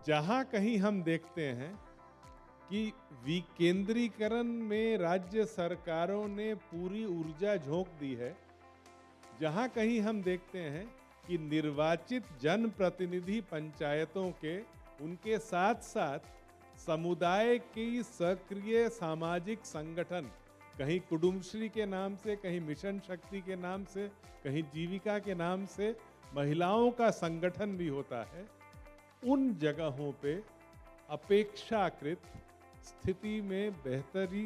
जहां कहीं हम देखते हैं कि विकेंद्रीकरण में राज्य सरकारों ने पूरी ऊर्जा झोंक दी है, जहां कहीं हम देखते हैं कि निर्वाचित जनप्रतिनिधि पंचायतों के उनके साथ साथ समुदाय की सक्रिय सामाजिक संगठन, कहीं कुडुम्बश्री के नाम से, कहीं मिशन शक्ति के नाम से, कहीं जीविका के नाम से महिलाओं का संगठन भी होता है, उन जगहों पे अपेक्षाकृत स्थिति में बेहतरी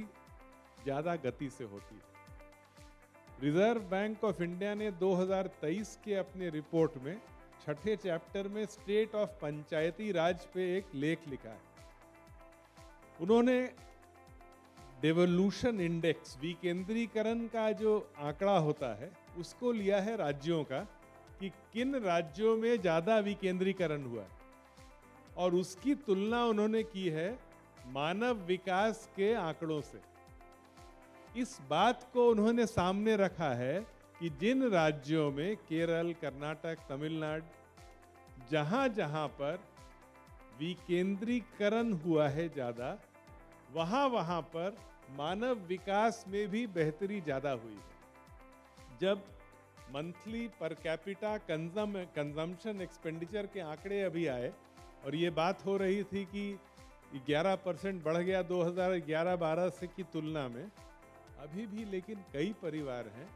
ज्यादा गति से होती है। रिजर्व बैंक ऑफ इंडिया ने 2023 के अपने रिपोर्ट में छठे चैप्टर में स्टेट ऑफ पंचायती राज पे एक लेख लिखा है। उन्होंने डेवोल्यूशन इंडेक्स, विकेंद्रीकरण का जो आंकड़ा होता है, उसको लिया है राज्यों का कि किन राज्यों में ज्यादा विकेंद्रीकरण हुआ है, और उसकी तुलना उन्होंने की है मानव विकास के आंकड़ों से। इस बात को उन्होंने सामने रखा है कि जिन राज्यों में केरल, कर्नाटक, तमिलनाडु, जहां जहां पर विकेंद्रीकरण हुआ है ज्यादा, वहां वहां पर मानव विकास में भी बेहतरी ज्यादा हुई है। जब monthly per capita consumption expenditure के आंकड़े अभी आए और ये बात हो रही थी कि 11% बढ़ गया 2011-12 से की तुलना में, अभी भी लेकिन कई परिवार हैं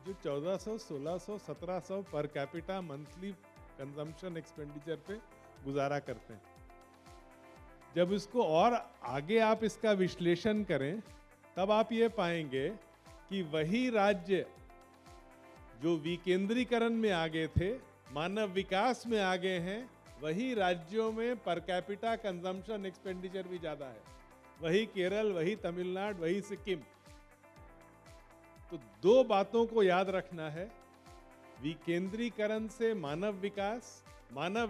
जो 1400, 1600, 1700 per capita monthly consumption expenditure पे गुजारा करते हैं। जब इसको और आगे आप इसका विश्लेषण करें, तब आप ये पाएंगे कि वही राज्य जो विकेंद्रीकरण में आगे थे, मानव विकास में आगे हैं, वही राज्यों में पर कैपिटा कंजम्पशन एक्सपेंडिचर भी ज्यादा है। वही केरल, वही तमिलनाडु, वही सिक्किम। तो दो बातों को याद रखना है, विकेंद्रीकरण से मानव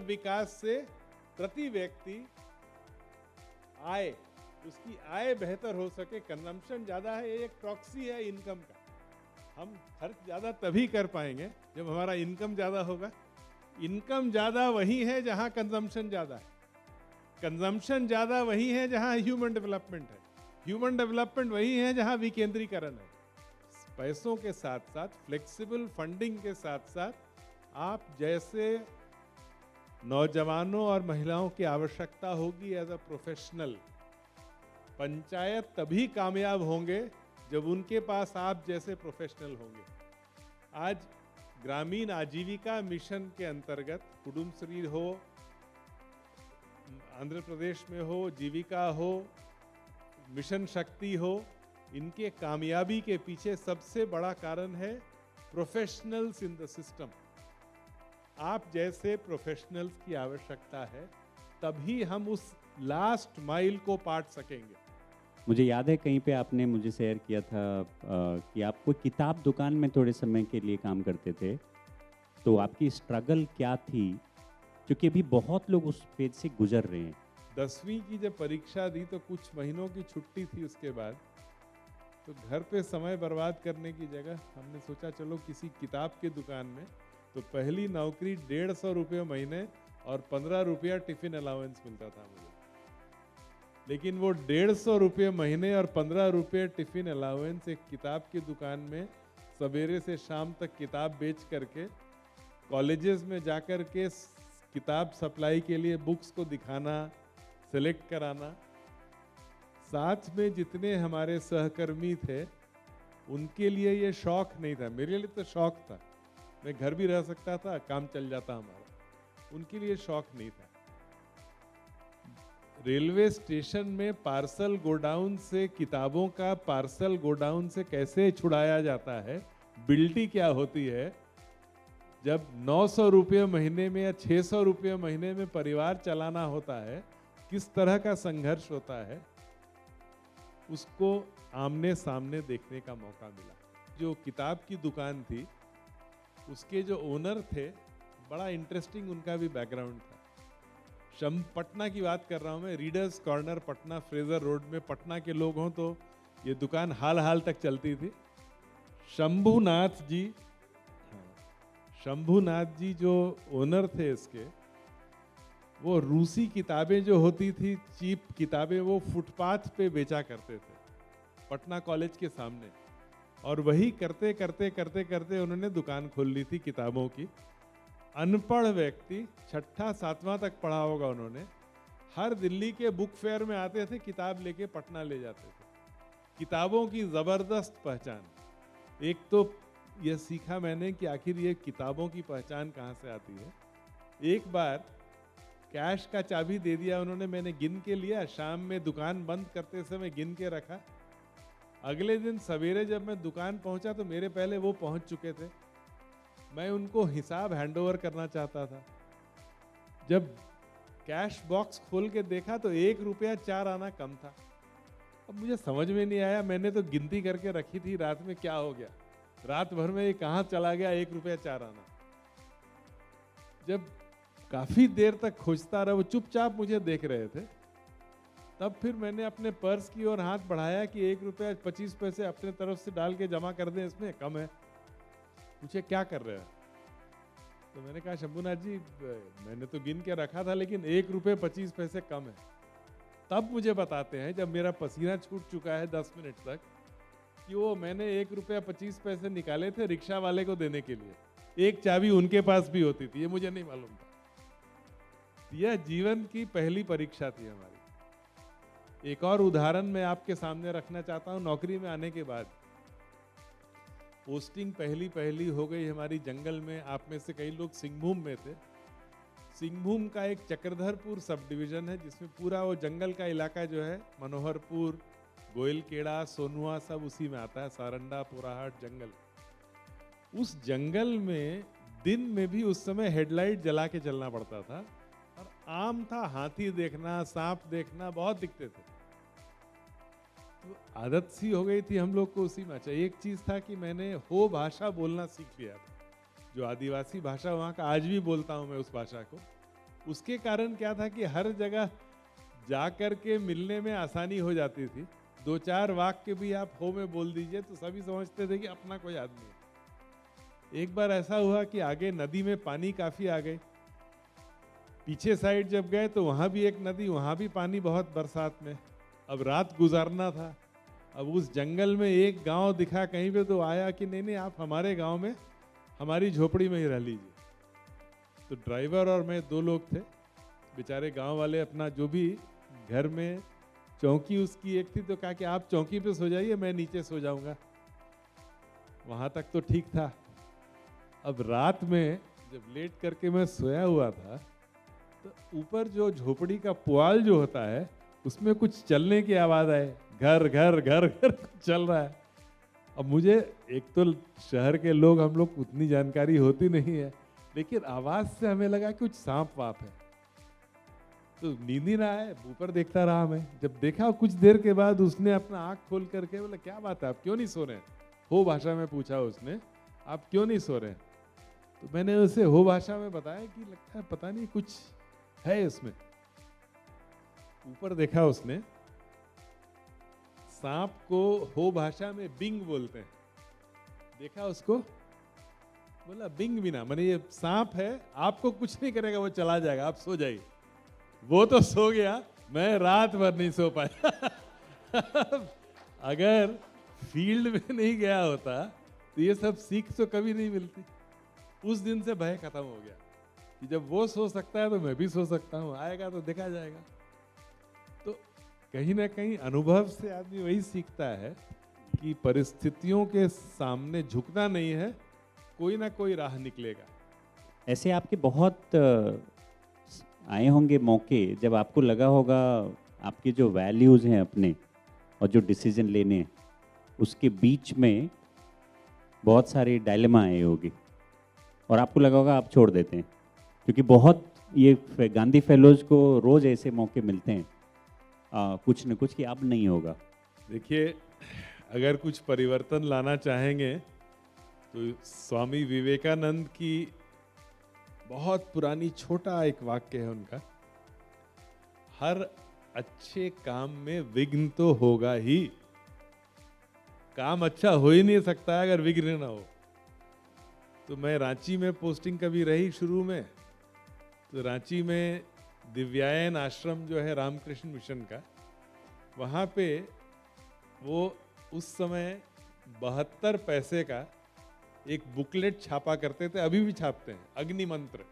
विकास से प्रति व्यक्ति आय, उसकी आय बेहतर हो सके। कंजम्पशन ज्यादा है, ये एक प्रॉक्सी है इनकम का। हम खर्च ज्यादा तभी कर पाएंगे जब हमारा इनकम ज्यादा होगा। इनकम ज्यादा वही है जहां कंजम्पशन ज्यादा है, कंजम्पशन ज्यादा वही है जहां ह्यूमन डेवलपमेंट है, ह्यूमन डेवलपमेंट वही है जहां विकेंद्रीकरण है। पैसों के साथ साथ, फ्लेक्सिबल फंडिंग के साथ साथ आप जैसे नौजवानों और महिलाओं की आवश्यकता होगी एज अ प्रोफेशनल, पंचायत तभी कामयाब होंगे जब उनके पास आप जैसे प्रोफेशनल होंगे। आज ग्रामीण आजीविका मिशन के अंतर्गत कुडुम्बश्री हो, आंध्र प्रदेश में हो, जीविका हो, मिशन शक्ति हो, इनके कामयाबी के पीछे सबसे बड़ा कारण है प्रोफेशनल्स इन द सिस्टम। आप जैसे प्रोफेशनल्स की आवश्यकता है, तभी हम उस लास्ट माइल को पाट सकेंगे। मुझे याद है कहीं पे आपने मुझे शेयर किया था कि आप कोई किताब दुकान में थोड़े समय के लिए काम करते थे, तो आपकी स्ट्रगल क्या थी, क्योंकि अभी बहुत लोग उस फेज से गुजर रहे हैं। 10वीं की जब परीक्षा दी तो कुछ महीनों की छुट्टी थी, उसके बाद तो घर पे समय बर्बाद करने की जगह हमने सोचा चलो किसी किताब की दुकान में। तो पहली नौकरी 150 रुपये महीने और 15 रुपया टिफिन अलाउंस मिलता था मुझे। लेकिन वो 150 रुपये महीने और 15 रुपये टिफिन अलाउंस एक किताब की दुकान में सवेरे से शाम तक किताब बेच करके, कॉलेजेस में जाकर के किताब सप्लाई के लिए बुक्स को दिखाना, सेलेक्ट कराना, साथ में जितने हमारे सहकर्मी थे उनके लिए ये शौक नहीं था, मेरे लिए तो शौक था। मैं घर भी रह सकता था, काम चल जाता हमारा। उनके लिए शौक नहीं था। रेलवे स्टेशन में पार्सल गोडाउन से किताबों का पार्सल गोडाउन से कैसे छुड़ाया जाता है, बिल्टी क्या होती है, जब 900 रुपये महीने में या 600 रुपये महीने में परिवार चलाना होता है, किस तरह का संघर्ष होता है, उसको आमने सामने देखने का मौका मिला। जो किताब की दुकान थी, उसके जो ओनर थे, बड़ा इंटरेस्टिंग उनका भी बैकग्राउंड था। पटना की बात कर रहा हूं मैं, readers corner Patna, Fraser road में। पटना के लोग हों तो ये दुकान हाल हाल तक चलती थी। शंभुनाथ जी जो ओनर थे इसके, वो रूसी किताबें जो होती थी, चीप किताबें, वो फुटपाथ पे बेचा करते थे पटना कॉलेज के सामने। और वही करते करते करते करते उन्होंने दुकान खोल ली थी किताबों की। अनपढ़ व्यक्ति, छठा सातवां तक पढ़ा होगा उन्होंने, हर दिल्ली के बुक फेयर में आते थे, किताब लेके पटना ले जाते थे। किताबों की जबरदस्त पहचान। एक तो यह सीखा मैंने कि आखिर ये किताबों की पहचान कहाँ से आती है। एक बार कैश का चाबी दे दिया उन्होंने, मैंने गिन के लिया, शाम में दुकान बंद करते समय गिन के रखा। अगले दिन सवेरे जब मैं दुकान पहुंचा तो मेरे पहले वो पहुंच चुके थे। मैं उनको हिसाब हैंडओवर करना चाहता था। जब कैश बॉक्स खोल के देखा तो 1 रुपया 4 आना कम था। अब मुझे समझ में नहीं आया, मैंने तो गिनती करके रखी थी, रात में क्या हो गया, रात भर में ये कहाँ चला गया 1 रुपया 4 आना। जब काफी देर तक खोजता रहा, वो चुपचाप मुझे देख रहे थे, तब फिर मैंने अपने पर्स की ओर हाथ बढ़ाया कि 1 रुपया 25 पैसे अपने तरफ से डाल के जमा कर दें, इसमें कम है। पूछे क्या कर रहे हैं? तो मैंने कहा शंभूनाथ जी, मैंने तो गिन के रखा था लेकिन 1 रुपये 25 पैसे कम है। तब मुझे बताते हैं, जब मेरा पसीना छूट चुका है 10 मिनट तक, कि वो मैंने 1 रुपया 25 पैसे निकाले थे रिक्शा वाले को देने के लिए। एक चाबी उनके पास भी होती थी, ये मुझे नहीं मालूम था। यह जीवन की पहली परीक्षा थी हमारी। एक और उदाहरण मैं आपके सामने रखना चाहता हूँ। नौकरी में आने के बाद पोस्टिंग पहली हो गई हमारी जंगल में। आप में से कई लोग सिंहभूम में थे। सिंहभूम का एक चक्रधरपुर सब डिवीजन है, जिसमें पूरा वो जंगल का इलाका जो है, मनोहरपुर, गोयलकेड़ा, सोनुआ, सब उसी में आता है, सारंडा, पोराहाट जंगल। उस जंगल में दिन में भी उस समय हेडलाइट जला के चलना पड़ता था, और आम था हाथी देखना, सांप देखना, बहुत दिखते थे। तो आदत सी हो गई थी हम लोग को उसी में। अच्छा, एक चीज था कि मैंने हो भाषा बोलना सीख लिया था, जो आदिवासी भाषा वहाँ का, आज भी बोलता हूँ मैं उस भाषा को। उसके कारण क्या था कि हर जगह जा कर के मिलने में आसानी हो जाती थी। 2-4 वाक्य भी आप हो में बोल दीजिए तो सभी समझते थे कि अपना कोई आदमी है। एक बार ऐसा हुआ कि आगे नदी में पानी काफी आ गए। पीछे साइड जब गए तो वहाँ भी एक नदी, वहाँ भी पानी बहुत बरसात में। अब रात गुजारना था। अब उस जंगल में एक गांव दिखा कहीं पे, तो आया कि नहीं नहीं, आप हमारे गांव में हमारी झोपड़ी में ही रह लीजिए। तो ड्राइवर और मैं 2 लोग थे। बेचारे गांव वाले अपना जो भी घर में चौकी उसकी एक थी, तो कहा कि आप चौकी पे सो जाइए, मैं नीचे सो जाऊंगा। वहां तक तो ठीक था। अब रात में जब लेट करके मैं सोया हुआ था, तो ऊपर जो झोपड़ी का पुआल जो होता है, उसमें कुछ चलने की आवाज आए, घर घर घर घर चल रहा है। अब मुझे, एक तो शहर के लोग, हम लोग उतनी जानकारी होती नहीं है, लेकिन आवाज से हमें लगा कि कुछ सांप वाप है। तो नींद ही ना आए, ऊपर देखता रहा मैं। जब देखा कुछ देर के बाद उसने अपना आंख खोल करके बोला, क्या बात है, आप क्यों नहीं सो रहे? हो भाषा में पूछा उसने, आप क्यों नहीं सो रहे? तो मैंने उसे हो भाषा में बताया कि लगता है पता नहीं कुछ है इसमें। ऊपर देखा उसने, सांप को हो भाषा में बिंग बोलते हैं। देखा उसको, बोला बिंग भी ना, माने ये सांप है, आपको कुछ नहीं करेगा, वो चला जाएगा, आप सो जाइए। वो तो सो गया, मैं रात भर नहीं सो पाया। अगर फील्ड में नहीं गया होता तो ये सब सीख तो कभी नहीं मिलती। उस दिन से भय खत्म हो गया कि जब वो सो सकता है तो मैं भी सो सकता हूँ, आएगा तो देखा जाएगा। तो कहीं ना कहीं अनुभव से आदमी वही सीखता है कि परिस्थितियों के सामने झुकना नहीं है, कोई ना कोई राह निकलेगा। ऐसे आपके बहुत आए होंगे मौके जब आपको लगा होगा आपके जो वैल्यूज़ हैं अपने और जो डिसीजन लेने हैं उसके बीच में बहुत सारे डायलेमा आए होंगे और आपको लगा होगा आप छोड़ देते हैं, क्योंकि बहुत ये गांधी फेलोज को रोज़ ऐसे मौके मिलते हैं कुछ न कुछ कि अब नहीं होगा। देखिए, अगर कुछ परिवर्तन लाना चाहेंगे तो स्वामी विवेकानंद की बहुत पुरानी छोटा एक वाक्य है उनका, हर अच्छे काम में विघ्न तो होगा ही। काम अच्छा हो ही नहीं सकता है अगर विघ्न ना हो। तो मैं रांची में पोस्टिंग कभी रही शुरू में, तो रांची में दिव्यायन आश्रम जो है रामकृष्ण मिशन का, वहाँ पे वो उस समय 72 पैसे का एक बुकलेट छापा करते थे, अभी भी छापते हैं, अग्नि मंत्र,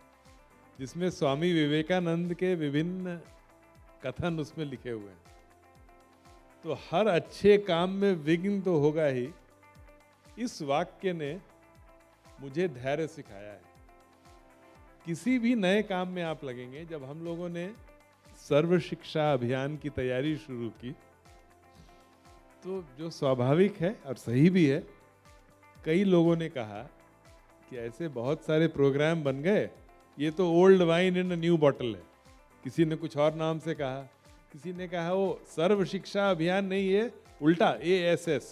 जिसमें स्वामी विवेकानंद के विभिन्न कथन उसमें लिखे हुए हैं। तो हर अच्छे काम में विघ्न तो होगा ही। इस वाक्य ने मुझे धैर्य सिखाया है। किसी भी नए काम में आप लगेंगे, जब हम लोगों ने सर्व शिक्षा अभियान की तैयारी शुरू की, तो जो स्वाभाविक है और सही भी है, कई लोगों ने कहा कि ऐसे बहुत सारे प्रोग्राम बन गए, ये तो old wine in new bottle है। किसी ने कुछ और नाम से कहा, किसी ने कहा वो सर्व शिक्षा अभियान नहीं है, उल्टा ASS,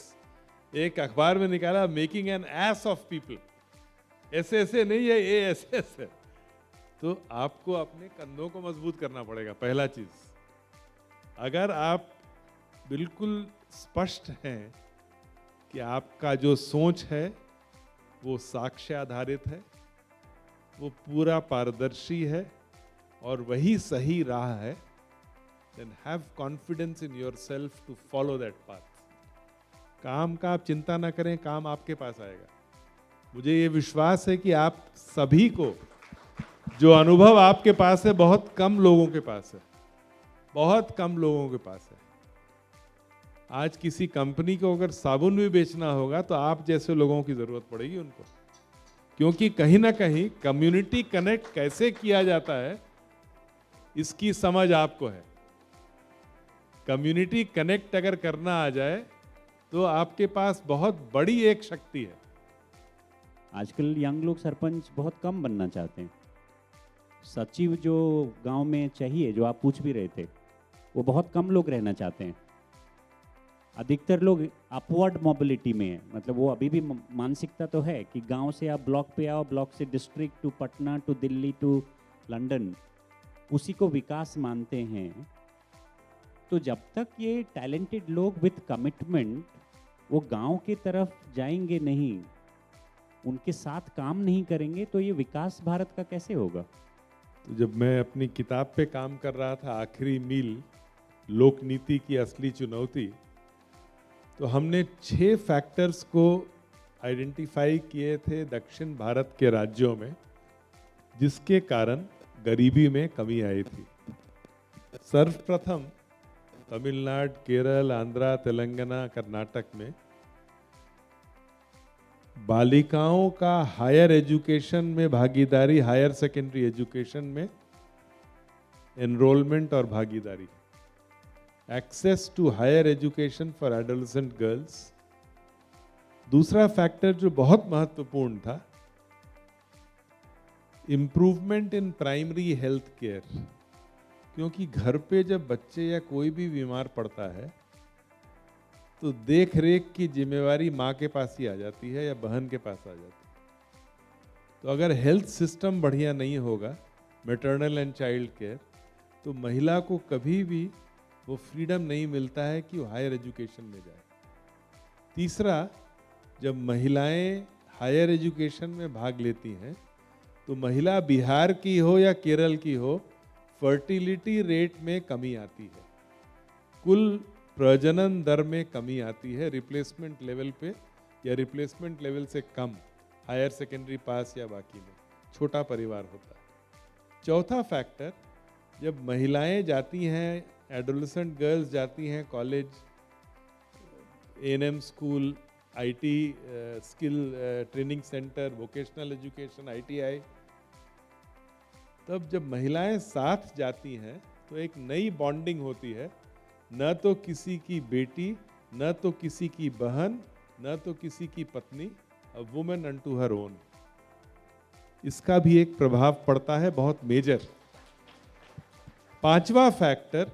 एक अखबार में निकाला making an S of people, ऐसे नहीं है, ASS है। तो आपको अपने कंधों को मजबूत करना पड़ेगा। पहला चीज, अगर आप बिल्कुल स्पष्ट हैं कि आपका जो सोच है वो साक्ष्य आधारित है, वो पूरा पारदर्शी है और वही सही राह है, then have confidence in yourself to follow that path. काम का आप चिंता ना करें, काम आपके पास आएगा। मुझे ये विश्वास है कि आप सभी को जो अनुभव आपके पास है, बहुत कम लोगों के पास है, बहुत कम लोगों के पास है। आज किसी कंपनी को अगर साबुन भी बेचना होगा तो आप जैसे लोगों की जरूरत पड़ेगी उनको, क्योंकि कहीं ना कहीं कम्युनिटी कनेक्ट कैसे किया जाता है इसकी समझ आपको है। कम्युनिटी कनेक्ट अगर करना आ जाए तो आपके पास बहुत बड़ी एक शक्ति है। आजकल यंग लोग सरपंच बहुत कम बनना चाहते हैं। सचिव जो गांव में चाहिए, जो आप पूछ भी रहे थे, वो बहुत कम लोग रहना चाहते हैं। अधिकतर लोग अपवर्ड मोबिलिटी में है, मतलब वो अभी भी मानसिकता तो है कि गांव से आप ब्लॉक पे आओ, ब्लॉक से district to Patna to Delhi to London, उसी को विकास मानते हैं। तो जब तक ये टैलेंटेड लोग विथ कमिटमेंट वो गांव की तरफ जाएंगे नहीं, उनके साथ काम नहीं करेंगे, तो ये विकास भारत का कैसे होगा? तो जब मैं अपनी किताब पे काम कर रहा था, आखिरी मील, लोक नीति की असली चुनौती, तो हमने 6 फैक्टर्स को आइडेंटिफाई किए थे दक्षिण भारत के राज्यों में, जिसके कारण गरीबी में कमी आई थी। सर्वप्रथम तमिलनाडु, केरल, आंध्रा, तेलंगाना, कर्नाटक में बालिकाओं का हायर एजुकेशन में भागीदारी, हायर सेकेंडरी एजुकेशन में एनरोलमेंट और भागीदारी, access to higher education for adolescent girls. दूसरा फैक्टर जो बहुत महत्वपूर्ण था, improvement in primary health care, क्योंकि घर पे जब बच्चे या कोई भी बीमार पड़ता है तो देख रेख की जिम्मेवारी माँ के पास ही आ जाती है या बहन के पास आ जाती है। तो अगर हेल्थ सिस्टम बढ़िया नहीं होगा, मैटरनल एंड चाइल्ड केयर, तो महिला को कभी भी वो फ्रीडम नहीं मिलता है कि वो हायर एजुकेशन में जाए। तीसरा, जब महिलाएं हायर एजुकेशन में भाग लेती हैं तो महिला बिहार की हो या केरल की हो, फर्टिलिटी रेट में कमी आती है, कुल प्रजनन दर में कमी आती है, रिप्लेसमेंट लेवल पे या रिप्लेसमेंट लेवल से कम, हायर सेकेंडरी पास या बाकी में छोटा परिवार होता है। चौथा फैक्टर, जब महिलाएं जाती हैं, एडोलेसेंट गर्ल्स जाती हैं college, A&M school, IT skill training centre, vocational education, ITI, तब जब महिलाएं साथ जाती हैं तो एक नई बॉन्डिंग होती है, न तो किसी की बेटी, न तो किसी की बहन, न तो किसी की पत्नी, a women unto her own. इसका भी एक प्रभाव पड़ता है, बहुत मेजर। पांचवा फैक्टर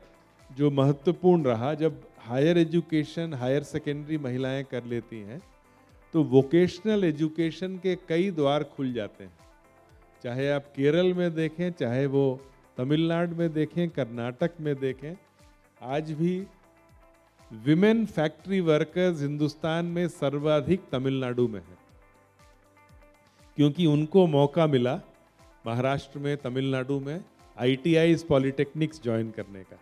जो महत्वपूर्ण रहा, जब हायर एजुकेशन, हायर सेकेंडरी महिलाएं कर लेती हैं तो वोकेशनल एजुकेशन के कई द्वार खुल जाते हैं। चाहे आप केरल में देखें, चाहे वो तमिलनाडु में देखें, कर्नाटक में देखें, आज भी विमेन फैक्ट्री वर्कर्स हिंदुस्तान में सर्वाधिक तमिलनाडु में है, क्योंकि उनको मौका मिला महाराष्ट्र में, तमिलनाडु में ITIs पॉलिटेक्निक्स ज्वाइन करने का।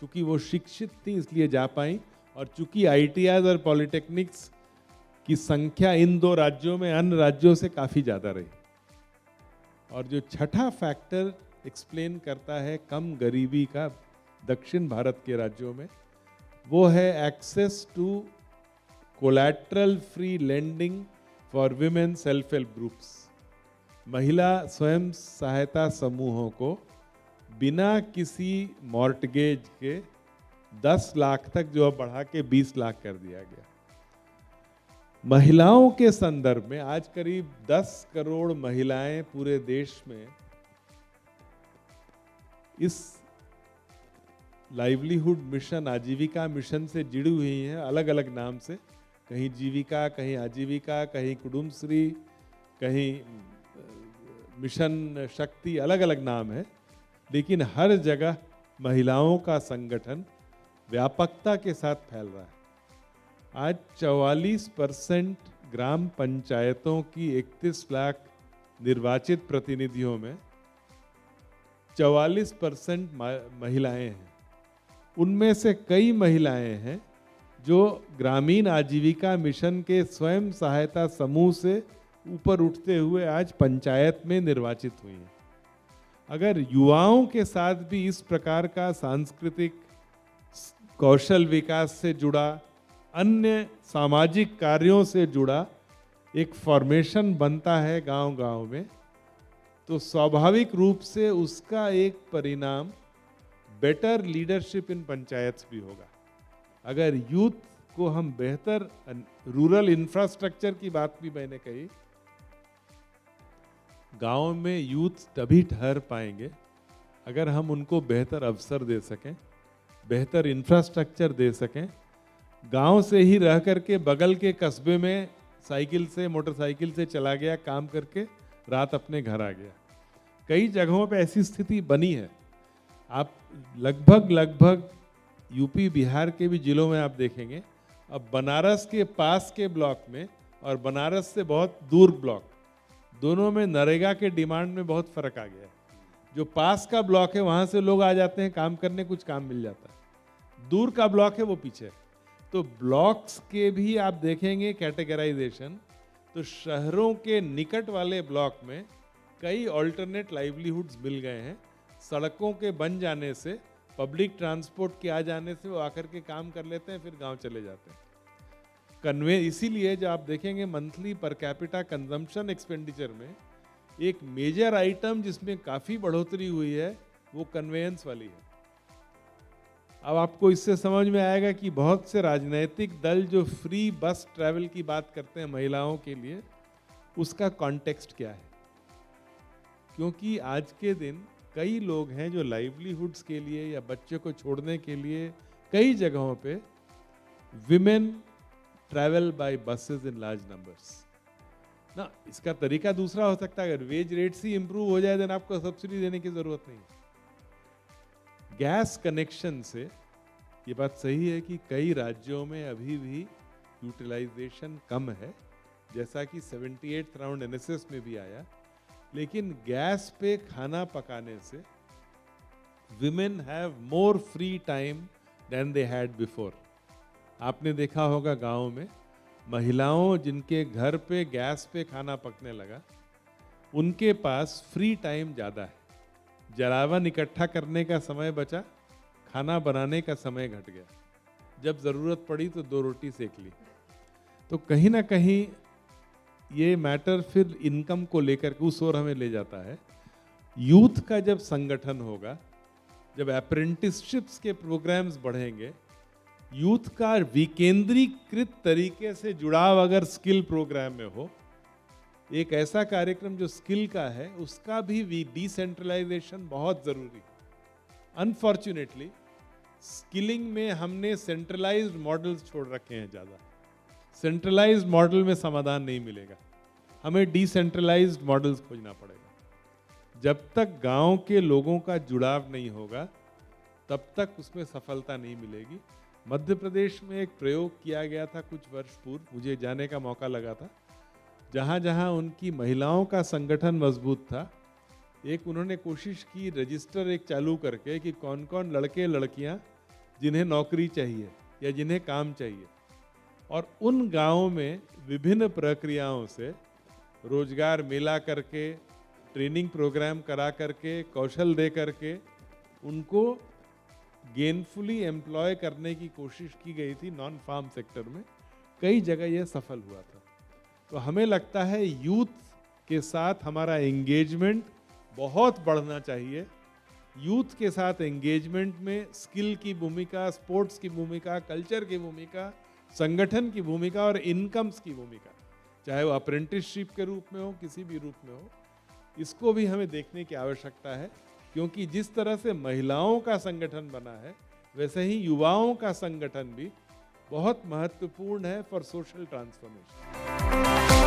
चूंकि वो शिक्षित थी इसलिए जा पाई, और चूंकि ITIs और पॉलिटेक्निक्स की संख्या इन दो राज्यों में अन्य राज्यों से काफ़ी ज़्यादा रही। और जो छठा फैक्टर एक्सप्लेन करता है कम गरीबी का दक्षिण भारत के राज्यों में, वो है access to collateral free lending for women self help groups. महिला स्वयं सहायता समूहों को बिना किसी मॉर्टगेज के 10 लाख तक जो अब बढ़ा के 20 लाख कर दिया गया। महिलाओं के संदर्भ में आज करीब 10 करोड़ महिलाएं पूरे देश में इस लाइवलीहुड मिशन, आजीविका मिशन से जुड़ी हुई हैं, अलग अलग नाम से। कहीं जीविका, कहीं आजीविका, कहीं कुटुंबश्री, कहीं मिशन शक्ति, अलग अलग नाम है, लेकिन हर जगह महिलाओं का संगठन व्यापकता के साथ फैल रहा है। आज 44% ग्राम पंचायतों की 31 लाख निर्वाचित प्रतिनिधियों में 44% महिलाएं हैं। उनमें से कई महिलाएं हैं जो ग्रामीण आजीविका मिशन के स्वयं सहायता समूह से ऊपर उठते हुए आज पंचायत में निर्वाचित हुई हैं। अगर युवाओं के साथ भी इस प्रकार का सांस्कृतिक कौशल विकास से जुड़ा, अन्य सामाजिक कार्यों से जुड़ा एक फॉर्मेशन बनता है गांव-गांव में, तो स्वाभाविक रूप से उसका एक परिणाम बेटर लीडरशिप इन पंचायत भी होगा। अगर यूथ को हम बेहतर, रूरल इंफ्रास्ट्रक्चर की बात भी मैंने कही, गांव में यूथ तभी ठहर पाएंगे अगर हम उनको बेहतर अवसर दे सकें, बेहतर इंफ्रास्ट्रक्चर दे सकें। गांव से ही रह करके बगल के कस्बे में साइकिल से, मोटरसाइकिल से चला गया, काम करके रात अपने घर आ गया। कई जगहों पे ऐसी स्थिति बनी है। आप लगभग यूपी बिहार के भी जिलों में आप देखेंगे, अब बनारस के पास के ब्लॉक में और बनारस से बहुत दूर ब्लॉक, दोनों में नरेगा के डिमांड में बहुत फर्क आ गया है। जो पास का ब्लॉक है वहां से लोग आ जाते हैं काम करने, कुछ काम मिल जाता है। दूर का ब्लॉक है वो पीछे। तो ब्लॉक्स के भी आप देखेंगे कैटेगराइजेशन, तो शहरों के निकट वाले ब्लॉक में कई ऑल्टरनेट लाइवलीहुड्स मिल गए हैं। सड़कों के बन जाने से, पब्लिक ट्रांसपोर्ट के आ जाने से वो आकर के काम कर लेते हैं, फिर गांव चले जाते हैं। इसीलिए जो आप देखेंगे monthly per capita consumption expenditure में एक मेजर आइटम जिसमें काफ़ी बढ़ोतरी हुई है वो कन्वेयंस वाली है। अब आपको इससे समझ में आएगा कि बहुत से राजनीतिक दल जो फ्री बस ट्रैवल की बात करते हैं महिलाओं के लिए, उसका कॉन्टेक्स्ट क्या है। क्योंकि आज के दिन कई लोग हैं जो लाइवलीहुड्स के लिए या बच्चे को छोड़ने के लिए कई जगहों पे women travel by buses in large numbers ना। इसका तरीका दूसरा हो सकता है, अगर वेज रेट्स ही इंप्रूव हो जाए देन आपको सब्सिडी देने की जरूरत नहीं है। गैस कनेक्शन से ये बात सही है कि कई राज्यों में अभी भी यूटिलाइजेशन कम है, जैसा कि 78th राउंड एनएसएस में भी आया, लेकिन गैस पे खाना पकाने से women have more free time than they had before. आपने देखा होगा गांव में महिलाओं जिनके घर पे गैस पे खाना पकने लगा, उनके पास फ्री टाइम ज़्यादा है। जलावन इकट्ठा करने का समय बचा, खाना बनाने का समय घट गया। जब ज़रूरत पड़ी तो 2 रोटी सेक ली। तो कहीं ना कहीं ये मैटर फिर इनकम को लेकर के उस ओर हमें ले जाता है। यूथ का जब संगठन होगा, जब अप्रेंटिसशिप्स के प्रोग्राम्स बढ़ेंगे, यूथ का विकेंद्रीकृत तरीके से जुड़ाव अगर स्किल प्रोग्राम में हो, एक ऐसा कार्यक्रम जो स्किल का है उसका भी डिसेंट्रलाइजेशन बहुत जरूरी है। अनफॉर्चुनेटली स्किलिंग में हमने सेंट्रलाइज्ड मॉडल्स छोड़ रखे हैं ज़्यादा। सेंट्रलाइज्ड मॉडल में समाधान नहीं मिलेगा, हमें डिसेंट्रलाइज्ड मॉडल्स खोजना पड़ेगा। जब तक गांव के लोगों का जुड़ाव नहीं होगा तब तक उसमें सफलता नहीं मिलेगी। मध्य प्रदेश में एक प्रयोग किया गया था कुछ वर्ष पूर्व, मुझे जाने का मौका लगा था। जहाँ जहाँ उनकी महिलाओं का संगठन मजबूत था, एक उन्होंने कोशिश की रजिस्टर एक चालू करके कि कौन कौन लड़के लड़कियां जिन्हें नौकरी चाहिए या जिन्हें काम चाहिए, और उन गांवों में विभिन्न प्रक्रियाओं से रोजगार मिला करके, ट्रेनिंग प्रोग्राम करा करके, कौशल दे करके उनको गेनफुली एम्प्लॉय करने की कोशिश की गई थी नॉन फार्म सेक्टर में। कई जगह यह सफल हुआ था। तो हमें लगता है यूथ के साथ हमारा एंगेजमेंट बहुत बढ़ना चाहिए। यूथ के साथ एंगेजमेंट में स्किल की भूमिका, स्पोर्ट्स की भूमिका, कल्चर की भूमिका, संगठन की भूमिका और इनकम्स की भूमिका, चाहे वो अप्रेंटिसशिप के रूप में हो, किसी भी रूप में हो, इसको भी हमें देखने की आवश्यकता है। क्योंकि जिस तरह से महिलाओं का संगठन बना है, वैसे ही युवाओं का संगठन भी बहुत महत्वपूर्ण है फॉर सोशल ट्रांसफॉर्मेशन।